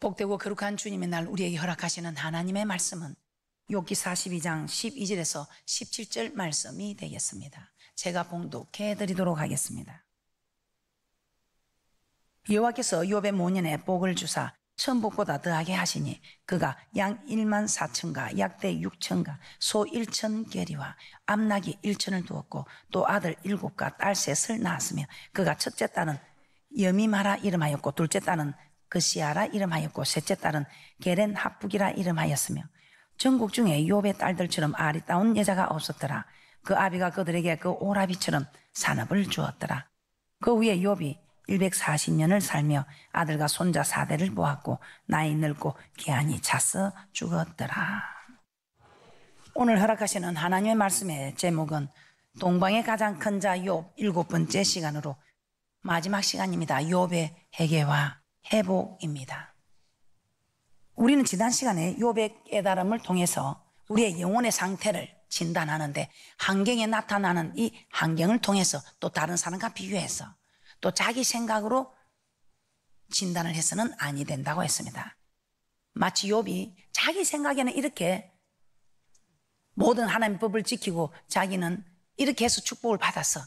복되고 거룩한 주님의 날 우리에게 허락하시는 하나님의 말씀은 욥기 42장 12절에서 17절 말씀이 되겠습니다. 제가 봉독해 드리도록 하겠습니다. 여호와께서 욥의 모년에 복을 주사 천복보다 더하게 하시니 그가 양 1만 4천과 약대 6천과 소 1천 계리와 암나귀 1천을 두었고 또 아들 7과 딸 3을 낳았으며 그가 첫째 딸은 여미마라 이름하였고 둘째 딸은 그시아라 이름하였고 셋째 딸은 게렌 합북이라 이름하였으며 전국 중에 욥의 딸들처럼 아리따운 여자가 없었더라. 그 아비가 그들에게 그 오라비처럼 산업을 주었더라. 그 후에 욥이 140년을 살며 아들과 손자 4대를 보았고 나이 늙고 기한이 차서 죽었더라. 오늘 허락하시는 하나님의 말씀의 제목은 동방의 가장 큰 자 욥 7번째 시간으로 마지막 시간입니다. 욥의 회개와 회복입니다. 우리는 지난 시간에 욥의 깨달음을 통해서 우리의 영혼의 상태를 진단하는데 환경에 나타나는 이 환경을 통해서 또 다른 사람과 비교해서 또 자기 생각으로 진단을 해서는 아니 된다고 했습니다. 마치 욥이 자기 생각에는 이렇게 모든 하나님의 법을 지키고 자기는 이렇게 해서 축복을 받았어.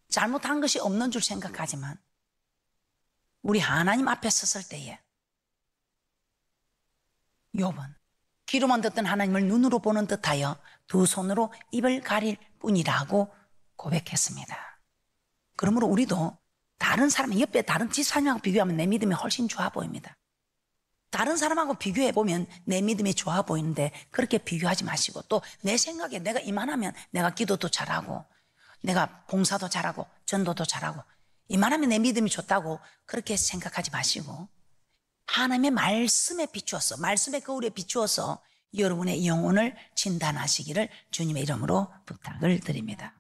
잘못한 것이 없는 줄 생각하지만 우리 하나님 앞에 섰을 때에 욥은 귀로만 듣던 하나님을 눈으로 보는 듯하여 두 손으로 입을 가릴 뿐이라고 고백했습니다. 그러므로 우리도 다른 사람 옆에 다른 집사람하고 비교하면 내 믿음이 훨씬 좋아 보입니다. 다른 사람하고 비교해 보면 내 믿음이 좋아 보이는데 그렇게 비교하지 마시고 또 내 생각에 내가 이만하면 내가 기도도 잘하고 내가 봉사도 잘하고 전도도 잘하고 이만하면 내 믿음이 좋다고 그렇게 생각하지 마시고 하나님의 말씀에 비추어서 말씀의 거울에 비추어서 여러분의 영혼을 진단하시기를 주님의 이름으로 부탁을 드립니다.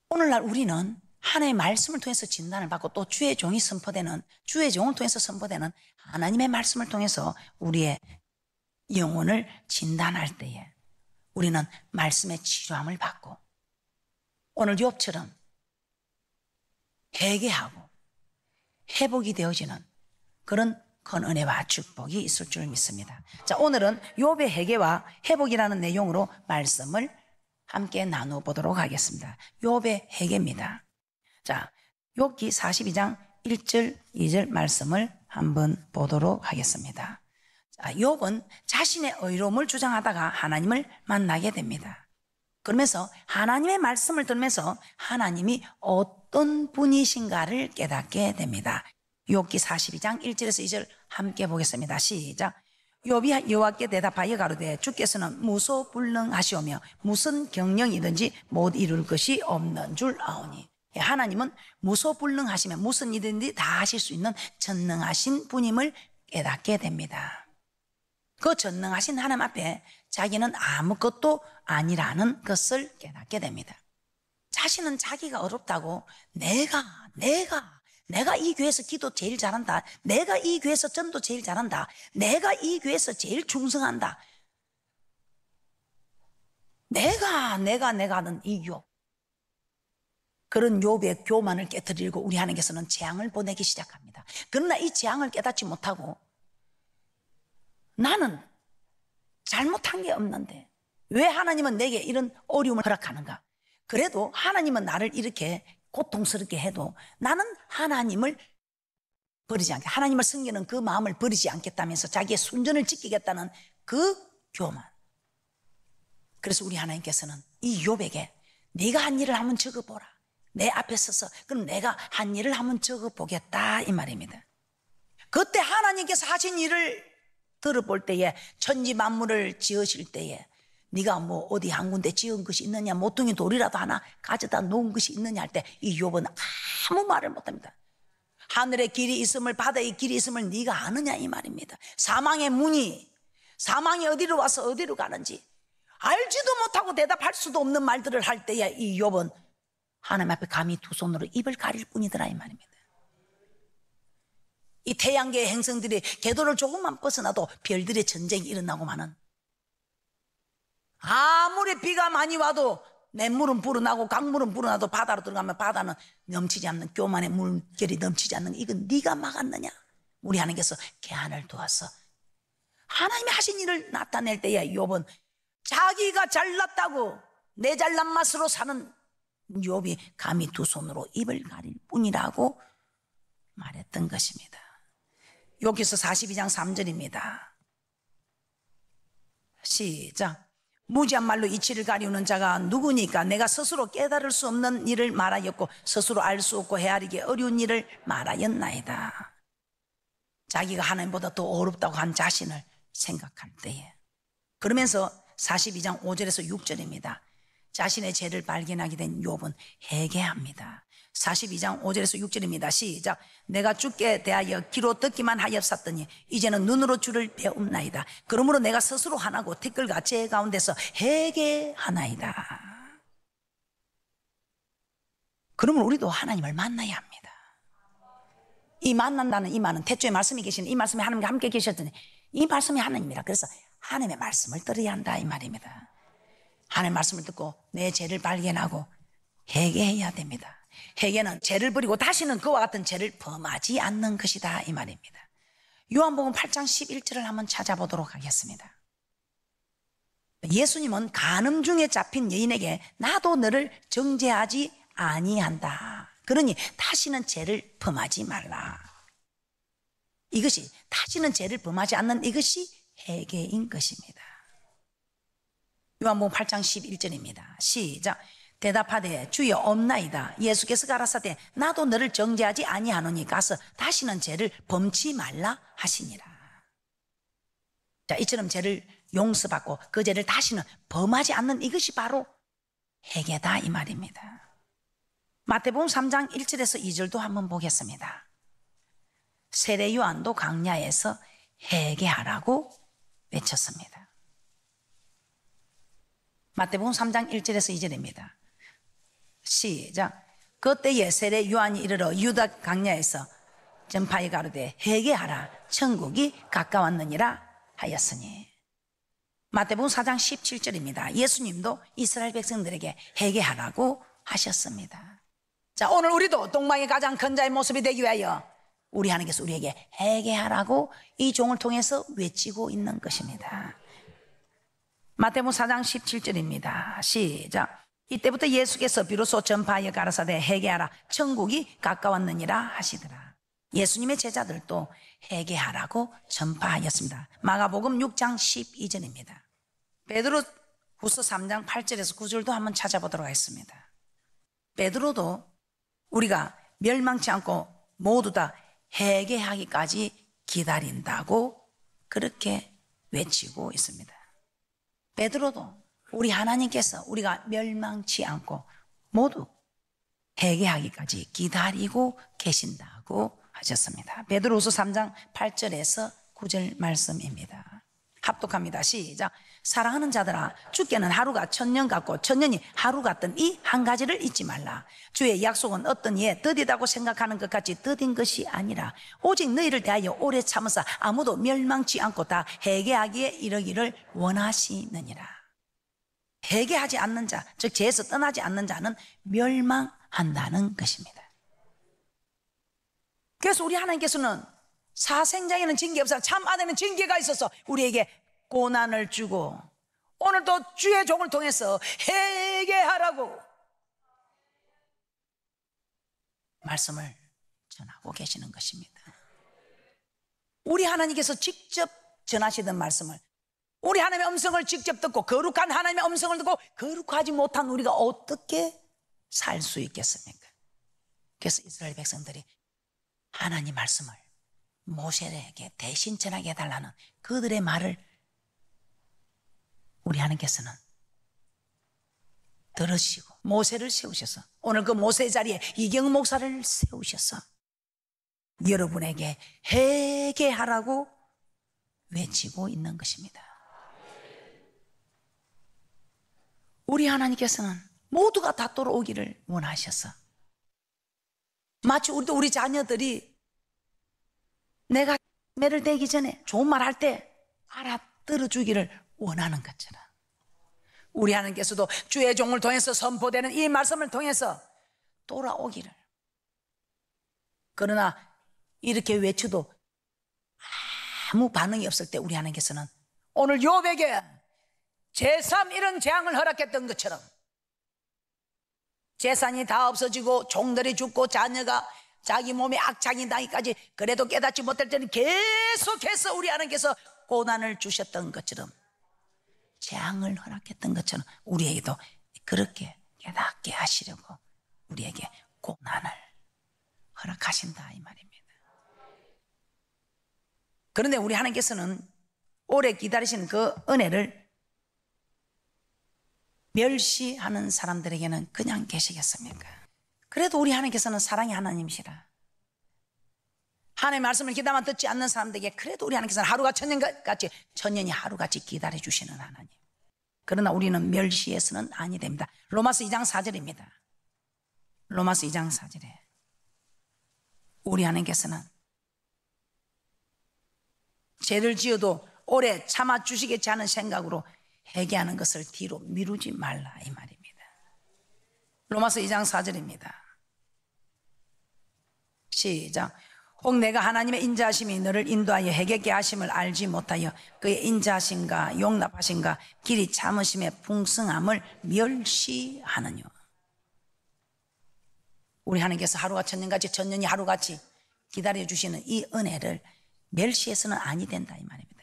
오늘날 우리는 하나님의 말씀을 통해서 진단을 받고 또 주의 종이 선포되는 주의 종을 통해서 선포되는 하나님의 말씀을 통해서 우리의 영혼을 진단할 때에 우리는 말씀의 치료함을 받고 오늘 욥처럼 회개하고 회복이 되어지는 그런 큰 은혜와 축복이 있을 줄 믿습니다. 자, 오늘은 욥의 회개와 회복이라는 내용으로 말씀을 함께 나눠보도록 하겠습니다. 욥의 회개입니다. 자, 욥기 42장 1절 2절 말씀을 한번 보도록 하겠습니다. 자, 욥은 자신의 의로움을 주장하다가 하나님을 만나게 됩니다. 그러면서 하나님의 말씀을 들으면서 하나님이 어떤 분이신가를 깨닫게 됩니다. 욥기 42장 1절에서 2절 함께 보겠습니다. 시작. 욥이 여호와께 대답하여 가로되 주께서는 무소불능하시오며 무슨 경영이든지 못 이룰 것이 없는 줄 아오니. 하나님은 무소불능하시며 무슨 일이든지 다 하실 수 있는 전능하신 분임을 깨닫게 됩니다. 그 전능하신 하나님 앞에 자기는 아무것도 아니라는 것을 깨닫게 됩니다. 자신은 자기가 어렵다고 내가 이 교회에서 기도 제일 잘한다. 내가 이 교회에서 전도 제일 잘한다. 내가 이 교회에서 제일 충성한다. 내가 하는 이 욥. 그런 욥의 교만을 깨트리고 우리 하나님께서는 재앙을 보내기 시작합니다. 그러나 이 재앙을 깨닫지 못하고 나는 잘못한 게 없는데 왜 하나님은 내게 이런 어려움을 허락하는가? 그래도 하나님은 나를 이렇게 고통스럽게 해도 나는 하나님을 버리지 않게 하나님을 섬기는 그 마음을 버리지 않겠다면서 자기의 순전을 지키겠다는 그 교만. 그래서 우리 하나님께서는 이 욥에게 네가 한 일을 한번 적어보라. 내 앞에 서서 그럼 내가 한 일을 한번 적어보겠다 이 말입니다. 그때 하나님께서 하신 일을 들어볼 때에 천지 만물을 지으실 때에 네가 뭐 어디 한 군데 지은 것이 있느냐 모퉁이 돌이라도 하나 가져다 놓은 것이 있느냐 할 때 이 욥은 아무 말을 못합니다. 하늘의 길이 있음을 바다의 길이 있음을 네가 아느냐 이 말입니다. 사망의 문이 사망이 어디로 와서 어디로 가는지 알지도 못하고 대답할 수도 없는 말들을 할 때에 이 욥은 하나님 앞에 감히 두 손으로 입을 가릴 뿐이더라 이 말입니다. 이 태양계의 행성들이 궤도를 조금만 벗어나도 별들의 전쟁이 일어나고만은 아무리 비가 많이 와도 냇물은 불어나고 강물은 불어나도 바다로 들어가면 바다는 넘치지 않는, 교만의 물결이 넘치지 않는, 이건 네가 막았느냐? 우리 하나님께서 개한을 두었어. 하나님이 하신 일을 나타낼 때에 욥은 자기가 잘났다고 내 잘난 맛으로 사는 욥이 감히 두 손으로 입을 가릴 뿐이라고 말했던 것입니다. 여기서 42장 3절입니다. 시작. 무지한 말로 이치를 가리우는 자가 누구니까? 내가 스스로 깨달을 수 없는 일을 말하였고 스스로 알 수 없고 헤아리기 어려운 일을 말하였나이다. 자기가 하나님보다 더 어렵다고 한 자신을 생각할 때에, 그러면서 42장 5절에서 6절입니다. 자신의 죄를 발견하게 된 욥은 회개합니다. 42장 5절에서 6절입니다. 시작. 내가 주께 대하여 귀로 듣기만 하였었더니 이제는 눈으로 주를 배움나이다. 그러므로 내가 스스로 하나고 티끌과 죄 가운데서 회개하나이다. 그러면 우리도 하나님을 만나야 합니다. 이 만난다는 이 말은 태초에 말씀이 계시는 이 말씀이 하나님과 함께 계셨더니 이 말씀이 하나님이라. 그래서 하나님의 말씀을 들어야 한다 이 말입니다. 하나님의 말씀을 듣고 내 죄를 발견하고 회개해야 됩니다. 회개는 죄를 버리고 다시는 그와 같은 죄를 범하지 않는 것이다 이 말입니다. 요한복음 8장 11절을 한번 찾아보도록 하겠습니다. 예수님은 간음 중에 잡힌 여인에게 나도 너를 정죄하지 아니한다. 그러니 다시는 죄를 범하지 말라. 이것이 다시는 죄를 범하지 않는 이것이 회개인 것입니다. 요한복음 8장 11절입니다. 시작. 대답하되 주여 없나이다. 예수께서 가라사대 나도 너를 정죄하지 아니하노니 가서 다시는 죄를 범치 말라 하시니라. 자, 이처럼 죄를 용서받고 그 죄를 다시는 범하지 않는 이것이 바로 회개다 이 말입니다. 마태복음 3장 1절에서 2절도 한번 보겠습니다. 세례 요한도 광야에서 회개하라고 외쳤습니다. 마태복음 3장 1절에서 2절입니다. 시작. 그때에 세례 요한이 이르러 유다 광야에서 전파에 가로되 회개하라 천국이 가까웠느니라 하였으니. 마태복음 4장 17절입니다. 예수님도 이스라엘 백성들에게 회개하라고 하셨습니다. 자, 오늘 우리도 동방의 가장 큰 자의 모습이 되기 위하여 우리 하나님께서 우리에게 회개하라고 이 종을 통해서 외치고 있는 것입니다. 마태복음 4장 17절입니다. 시작. 이때부터 예수께서 비로소 전파하여 가라사대 회개하라 천국이 가까웠느니라 하시더라. 예수님의 제자들도 회개하라고 전파하였습니다. 마가복음 6장 12절입니다. 베드로 후서 3장 8절에서 9절도 한번 찾아보도록 하겠습니다. 베드로도 우리가 멸망치 않고 모두 다 회개하기까지 기다린다고 그렇게 외치고 있습니다. 베드로도 우리 하나님께서 우리가 멸망치 않고 모두 회개하기까지 기다리고 계신다고 하셨습니다. 베드로후서 3장 8절에서 9절 말씀입니다. 합독합니다. 시작. 사랑하는 자들아 주께는 하루가 천년 같고 천년이 하루 같던 이 한 가지를 잊지 말라. 주의 약속은 어떤 이에 더디다고 생각하는 것 같이 더딘 것이 아니라 오직 너희를 대하여 오래 참으사 아무도 멸망치 않고 다 회개하기에 이르기를 원하시느니라. 회개하지 않는 자, 즉 죄에서 떠나지 않는 자는 멸망한다는 것입니다. 그래서 우리 하나님께서는 사생장에는 징계 없어 참 아내는 징계가 있어서 우리에게 고난을 주고 오늘도 주의 종을 통해서 회개하라고 말씀을 전하고 계시는 것입니다. 우리 하나님께서 직접 전하시던 말씀을 우리 하나님의 음성을 직접 듣고 거룩한 하나님의 음성을 듣고 거룩하지 못한 우리가 어떻게 살 수 있겠습니까? 그래서 이스라엘 백성들이 하나님 말씀을 모세에게 대신 전하게 해달라는 그들의 말을 우리 하나님께서는 들으시고 모세를 세우셔서 오늘 그 모세의 자리에 이경 목사를 세우셔서 여러분에게 회개하라고 외치고 있는 것입니다. 우리 하나님께서는 모두가 다 돌아오기를 원하셔서 마치 우리도 우리 자녀들이 내가 매를 대기 전에 좋은 말 할 때 알아들어 주기를 원하는 것처럼 우리 하나님께서도 주의 종을 통해서 선포되는 이 말씀을 통해서 돌아오기를. 그러나 이렇게 외쳐도 아무 반응이 없을 때 우리 하나님께서는 오늘 욥에게 제3 이런 재앙을 허락했던 것처럼 재산이 다 없어지고 종들이 죽고 자녀가 자기 몸에 악창이 나기까지 그래도 깨닫지 못할 때는 계속해서 우리 하나님께서 고난을 주셨던 것처럼 재앙을 허락했던 것처럼 우리에게도 그렇게 깨닫게 하시려고 우리에게 고난을 허락하신다 이 말입니다. 그런데 우리 하나님께서는 오래 기다리신 그 은혜를 멸시하는 사람들에게는 그냥 계시겠습니까? 그래도 우리 하나님께서는 사랑의 하나님이시라. 하나님의 말씀을 귀담아 듣지 않는 사람들에게 그래도 우리 하나님께서는 하루가 천년같이 천년이 하루같이 기다려주시는 하나님. 그러나 우리는 멸시해서는 아니 됩니다. 로마서 2장 4절입니다. 로마서 2장 4절에 우리 하나님께서는 죄를 지어도 오래 참아주시겠지 하는 생각으로 회개하는 것을 뒤로 미루지 말라 이 말입니다. 로마서 2장 4절입니다. 시작. 혹 내가 하나님의 인자하심이 너를 인도하여 회개케 하심을 알지 못하여 그의 인자하심과 용납하심과 길이 참으심의 풍성함을 멸시하느뇨. 우리 하나님께서 하루가 천년같이 천년이 하루같이 기다려주시는 이 은혜를 멸시해서는 아니 된다 이 말입니다.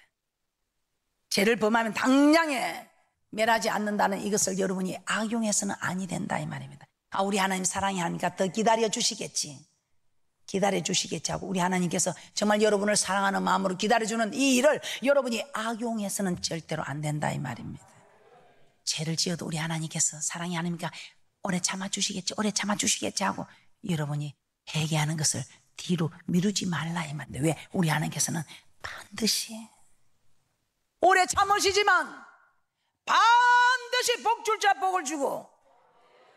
죄를 범하면 당장에 멸하지 않는다는 이것을 여러분이 악용해서는 아니 된다 이 말입니다. 우리 하나님 사랑이 하니까 더 기다려주시겠지 하고 우리 하나님께서 정말 여러분을 사랑하는 마음으로 기다려주는 이 일을 여러분이 악용해서는 절대로 안 된다 이 말입니다. 죄를 지어도 우리 하나님께서 사랑이 하나님이니까 오래 참아주시겠지 하고 여러분이 회개하는 것을 뒤로 미루지 말라 이 말인데 왜? 우리 하나님께서는 반드시 오래 참으시지만 반드시 복 줄 자 복을 주고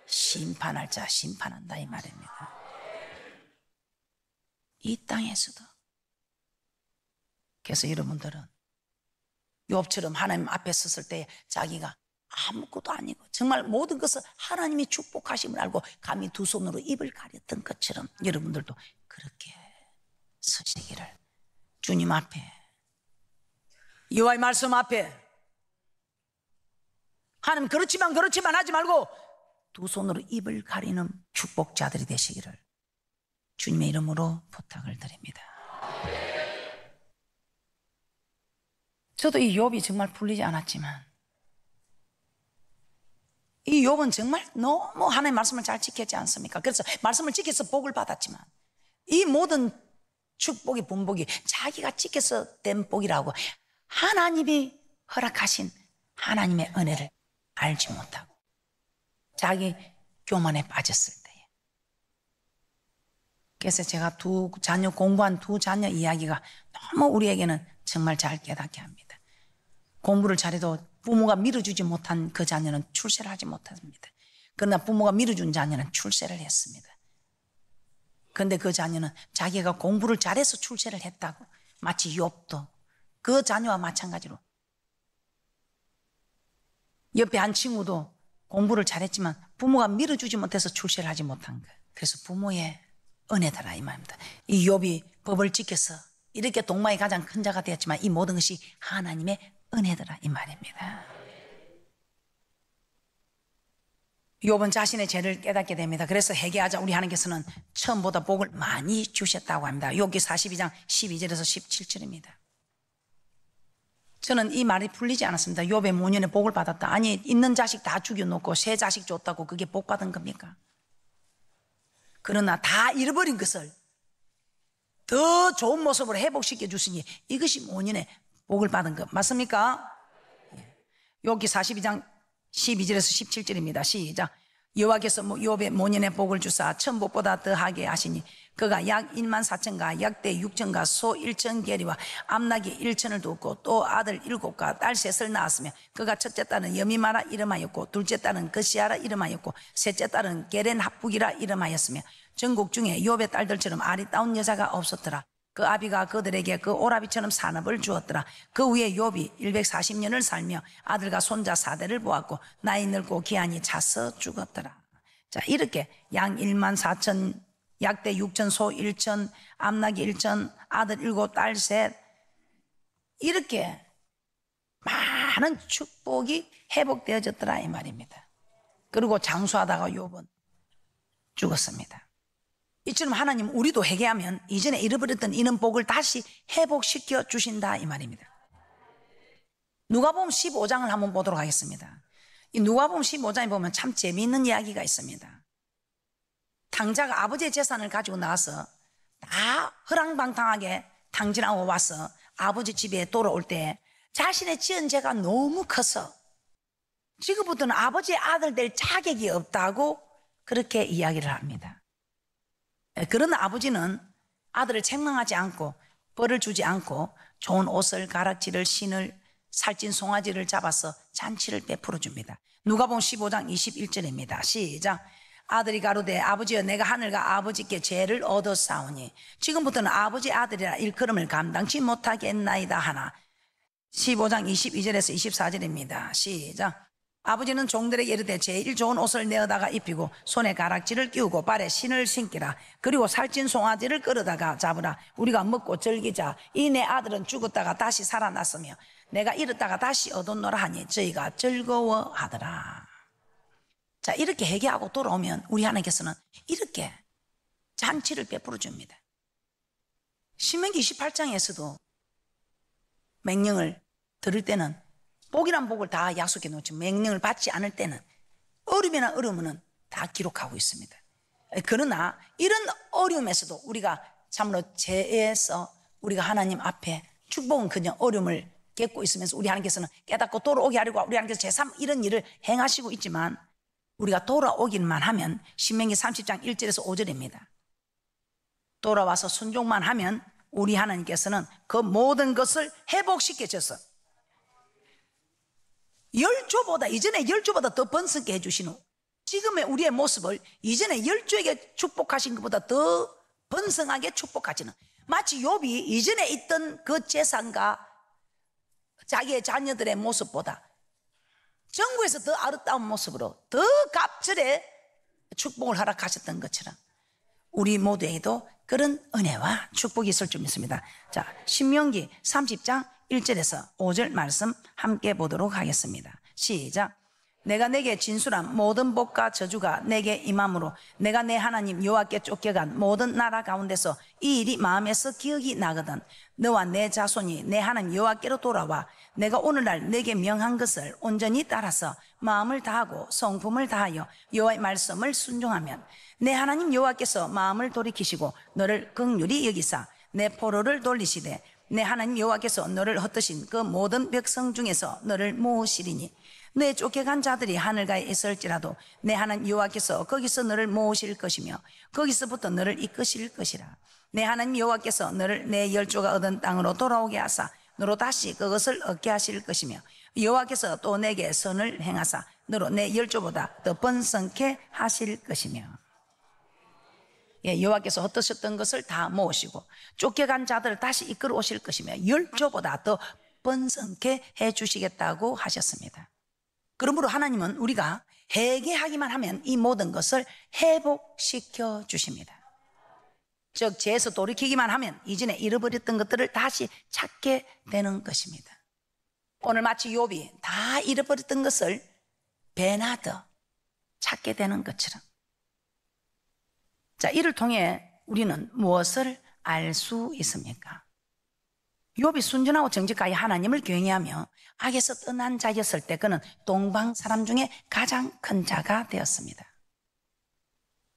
심판할 자 심판한다 이 말입니다. 이 땅에서도. 그래서 여러분들은 욥처럼 하나님 앞에 섰을 때 자기가 아무것도 아니고 정말 모든 것을 하나님이 축복하심을 알고 감히 두 손으로 입을 가렸던 것처럼 여러분들도 그렇게 서시기를 주님 앞에 여호와의 말씀 앞에 하나님 그렇지만 하지 말고 두 손으로 입을 가리는 축복자들이 되시기를 주님의 이름으로 부탁을 드립니다. 저도 이 욥이 정말 풀리지 않았지만 이 욥은 정말 너무 하나님의 말씀을 잘 지켰지 않습니까? 그래서 말씀을 지켜서 복을 받았지만 이 모든 축복의 분복이 자기가 지켜서 된 복이라고 하나님이 허락하신 하나님의 은혜를 알지 못하고 자기 교만에 빠졌을 때에. 그래서 제가 공부한 두 자녀 이야기가 너무 우리에게는 정말 잘 깨닫게 합니다. 공부를 잘해도 부모가 밀어주지 못한 그 자녀는 출세를 하지 못합니다. 그러나 부모가 밀어준 자녀는 출세를 했습니다. 그런데 그 자녀는 자기가 공부를 잘해서 출세를 했다고 마치 욥도 그 자녀와 마찬가지로 옆에 한 친구도 공부를 잘했지만 부모가 밀어주지 못해서 출세를 하지 못한 거예요. 그래서 부모의 은혜더라 이 말입니다. 이 욥이 법을 지켜서 이렇게 동마의 가장 큰 자가 되었지만 이 모든 것이 하나님의 은혜더라 이 말입니다. 욥은 자신의 죄를 깨닫게 됩니다. 그래서 회개하자 우리 하나님께서는 처음보다 복을 많이 주셨다고 합니다. 욥기 42장 12절에서 17절입니다. 저는 이 말이 풀리지 않았습니다. 욥의 모년에 복을 받았다. 아니 있는 자식 다 죽여놓고 새 자식 줬다고 그게 복 받은 겁니까? 그러나 다 잃어버린 것을 더 좋은 모습으로 회복시켜 주시니 이것이 모년에 복을 받은 것 맞습니까? 욥기 42장 12절에서 17절입니다. 시작. 여호와께서 욥의 모년에 복을 주사 천복보다 더하게 하시니 그가 약 1만 4천과 약대 6천과 소 1천 계리와 암나귀 1천을 두었고 또 아들 7과 딸 3을 낳았으며 그가 첫째 딸은 여미마라 이름하였고 둘째 딸은 그시아라 이름하였고 셋째 딸은 게렌 합북이라 이름하였으며 전국 중에 욥의 딸들처럼 아리따운 여자가 없었더라. 그 아비가 그들에게 그 오라비처럼 산업을 주었더라. 그 후에 욥이 140년을 살며 아들과 손자 4대를 보았고 나이 늙고 기한이 차서 죽었더라. 자, 이렇게 양 1만 4천, 약대 6천, 소 1천, 암나기 1천, 아들 7, 딸 3, 이렇게 많은 축복이 회복되어졌더라 이 말입니다. 그리고 장수하다가 욥은 죽었습니다. 이처럼 하나님 우리도 회개하면 이전에 잃어버렸던 이런 복을 다시 회복시켜 주신다 이 말입니다. 누가복음 15장을 한번 보도록 하겠습니다. 이 누가복음 15장에 보면 참 재미있는 이야기가 있습니다. 탕자가 아버지의 재산을 가지고 나와서 다 허랑방탕하게 탕진하고 와서 아버지 집에 돌아올 때 자신의 지은 죄가 너무 커서 지금부터는 아버지의 아들 될 자격이 없다고 그렇게 이야기를 합니다. 그런 아버지는 아들을 책망하지 않고 벌을 주지 않고 좋은 옷을, 가락지를, 신을, 살찐 송아지를 잡아서 잔치를 베풀어 줍니다. 누가복음 15장 21절입니다. 시작. 아들이 가로되 아버지여 내가 하늘과 아버지께 죄를 얻었사오니 지금부터는 아버지 아들이라 일컬음을 감당치 못하겠나이다 하나. 15장 22절에서 24절입니다. 시작. 아버지는 종들에게 이르되 제일 좋은 옷을 내어다가 입히고 손에 가락지를 끼우고 발에 신을 신기라. 그리고 살찐 송아지를 끌어다가 잡으라. 우리가 먹고 즐기자. 이 내 아들은 죽었다가 다시 살아났으며 내가 잃었다가 다시 얻었노라 하니 저희가 즐거워하더라. 자, 이렇게 회개하고 돌아오면 우리 하나님께서는 이렇게 잔치를 베풀어 줍니다. 신명기 28장에서도 맹령을 들을 때는 복이란 복을 다 약속해 놓지 맹령을 받지 않을 때는 어려움이나 어려움은 다 기록하고 있습니다. 그러나 이런 어려움에서도 우리가 참으로 죄에서 우리가 하나님 앞에 축복은 그냥 어려움을 겪고 있으면서 우리 하나님께서는 깨닫고 돌아오게 하려고 우리 하나님께서 제3 이런 일을 행하시고 있지만 우리가 돌아오기만 하면 신명기 30장 1절에서 5절입니다. 돌아와서 순종만 하면 우리 하나님께서는 그 모든 것을 회복시켜 줘서 열조보다 이전에 열조보다 더 번성케 해주시는 지금의 우리의 모습을 이전에 열조에게 축복하신 것보다 더 번성하게 축복하시는 마치 욥이 이전에 있던 그 재산과 자기의 자녀들의 모습보다 전국에서 더 아름다운 모습으로 더 갑절의 축복을 허락하셨던 것처럼 우리 모두에게도 그런 은혜와 축복이 있을 줄 믿습니다. 자, 신명기 30장 1절에서 5절 말씀 함께 보도록 하겠습니다. 시작. 내가 내게 진술한 모든 복과 저주가 내게 임함으로 내가 내 하나님 여호와께 쫓겨간 모든 나라 가운데서 이 일이 마음에서 기억이 나거든 너와 내 자손이 내 하나님 여호와께로 돌아와 내가 오늘날 내게 명한 것을 온전히 따라서 마음을 다하고 성품을 다하여 여호와의 말씀을 순종하면 내 하나님 여호와께서 마음을 돌이키시고 너를 긍휼히 여기사 내 포로를 돌리시되 내 하나님 여호와께서 너를 흩으신 그 모든 백성 중에서 너를 모으시리니 내 쫓겨간 자들이 하늘가에 있을지라도 내 하나님 여호와께서 거기서 너를 모으실 것이며 거기서부터 너를 이끄실 것이라. 내 하나님 여호와께서 너를 내 열조가 얻은 땅으로 돌아오게 하사 너로 다시 그것을 얻게 하실 것이며 여호와께서 또 내게 선을 행하사 너로 내 열조보다 더 번성케 하실 것이며. 여호와께서 흩으셨던 것을 다 모으시고 쫓겨간 자들을 다시 이끌어 오실 것이며 열조보다 더 번성케 해주시겠다고 하셨습니다. 그러므로 하나님은 우리가 회개하기만 하면 이 모든 것을 회복시켜 주십니다. 즉 죄에서 돌이키기만 하면 이전에 잃어버렸던 것들을 다시 찾게 되는 것입니다. 오늘 마치 욥이 다 잃어버렸던 것을 베나더 찾게 되는 것처럼 자, 이를 통해 우리는 무엇을 알 수 있습니까? 욥이 순전하고 정직하게 하나님을 경외하며 악에서 떠난 자였을 때 그는 동방 사람 중에 가장 큰 자가 되었습니다.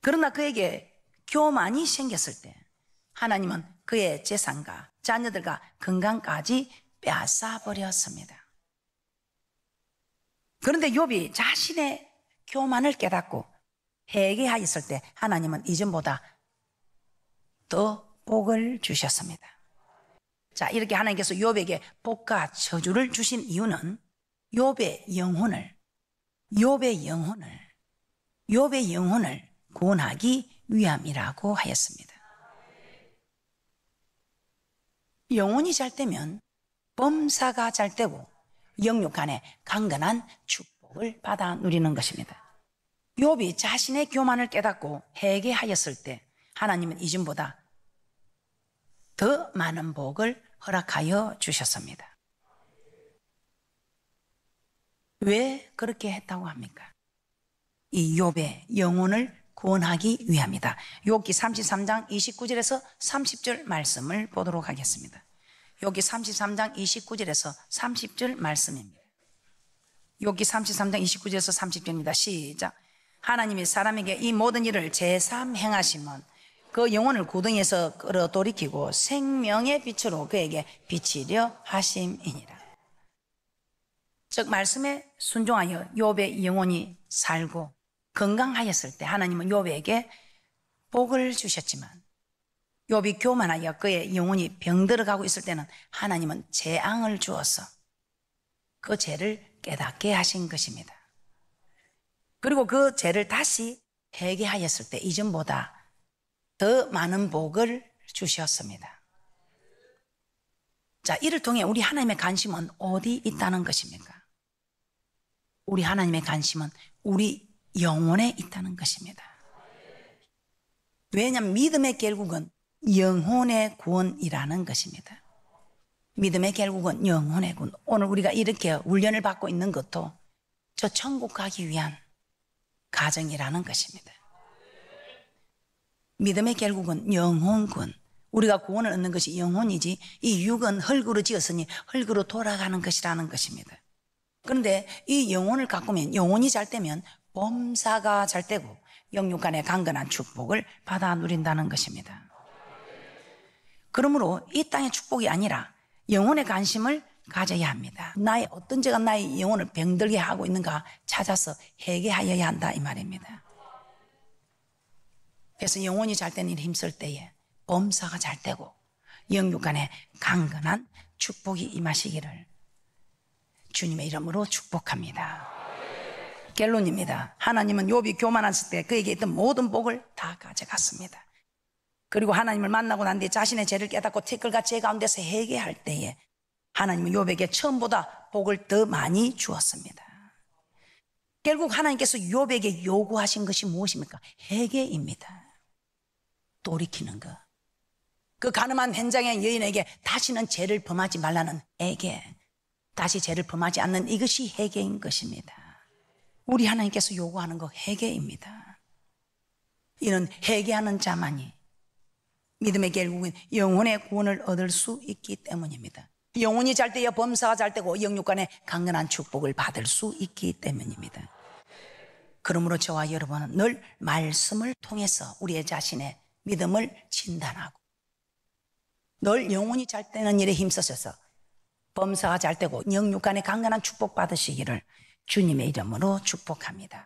그러나 그에게 교만이 생겼을 때 하나님은 그의 재산과 자녀들과 건강까지 빼앗아 버렸습니다. 그런데 욥이 자신의 교만을 깨닫고 회개하였을 때 하나님은 이전보다 더 복을 주셨습니다. 자, 이렇게 하나님께서 욥에게 복과 저주를 주신 이유는 욥의 영혼을 구원하기 위함이라고 하였습니다. 영혼이 잘 되면 범사가 잘 되고 영육 간에 강건한 축복을 받아 누리는 것입니다. 욥이 자신의 교만을 깨닫고 회개하였을 때 하나님은 이전보다 더 많은 복을 허락하여 주셨습니다. 왜 그렇게 했다고 합니까? 이 욥의 영혼을 구원하기 위함이다. 욥기 33장 29절에서 30절 말씀을 보도록 하겠습니다. 욥기 33장 29절에서 30절 말씀입니다. 욥기 33장 29절에서 30절입니다. 시작. 하나님이 사람에게 이 모든 일을 제3 행하시면 그 영혼을 구덩이에서 끌어돌이키고 생명의 빛으로 그에게 비치려 하심이니라. 즉 말씀에 순종하여 욥의 영혼이 살고 건강하였을 때 하나님은 욥에게 복을 주셨지만 욥이 교만하여 그의 영혼이 병들어가고 있을 때는 하나님은 재앙을 주어서 그 죄를 깨닫게 하신 것입니다. 그리고 그 죄를 다시 회개하였을 때 이전보다 더 많은 복을 주셨습니다. 자, 이를 통해 우리 하나님의 관심은 어디 있다는 것입니까? 우리 하나님의 관심은 우리 영혼에 있다는 것입니다. 왜냐하면 믿음의 결국은 영혼의 구원이라는 것입니다. 믿음의 결국은 영혼의 구원. 오늘 우리가 이렇게 훈련을 받고 있는 것도 저 천국 가기 위한 가정이라는 것입니다. 믿음의 결국은 영혼군. 우리가 구원을 얻는 것이 영혼이지 이 육은 흙으로 지었으니 흙으로 돌아가는 것이라는 것입니다. 그런데 이 영혼을 가꾸면 영혼이 잘 되면 범사가 잘 되고 영육 간의 강건한 축복을 받아 누린다는 것입니다. 그러므로 이 땅의 축복이 아니라 영혼의 관심을 가져야 합니다. 나의 어떤 죄가 나의 영혼을 병들게 하고 있는가 찾아서 회개하여야 한다 이 말입니다. 그래서 영혼이 잘 되는 일에 힘쓸 때에 범사가 잘 되고 영육 간에 강건한 축복이 임하시기를 주님의 이름으로 축복합니다. 결론입니다. 하나님은 욥이 교만했을 때 그에게 있던 모든 복을 다 가져갔습니다. 그리고 하나님을 만나고 난 뒤에 자신의 죄를 깨닫고 티끌과 죄 가운데서 회개할 때에 하나님은 욥에게 처음보다 복을 더 많이 주었습니다. 결국 하나님께서 욥에게 요구하신 것이 무엇입니까? 회개입니다. 돌이키는 것. 그 가늠한 현장의 여인에게 다시는 죄를 범하지 말라는 회개, 다시 죄를 범하지 않는 이것이 회개인 것입니다. 우리 하나님께서 요구하는 것 회개입니다. 이는 회개하는 자만이 믿음의 결국은 영혼의 구원을 얻을 수 있기 때문입니다. 영혼이 잘 되어 범사가 잘 되고 영육 간의 강건한 축복을 받을 수 있기 때문입니다. 그러므로 저와 여러분은 늘 말씀을 통해서 우리의 자신의 믿음을 진단하고 늘 영혼이 잘 되는 일에 힘써서 범사가 잘 되고 영육 간의 강건한 축복 받으시기를 주님의 이름으로 축복합니다.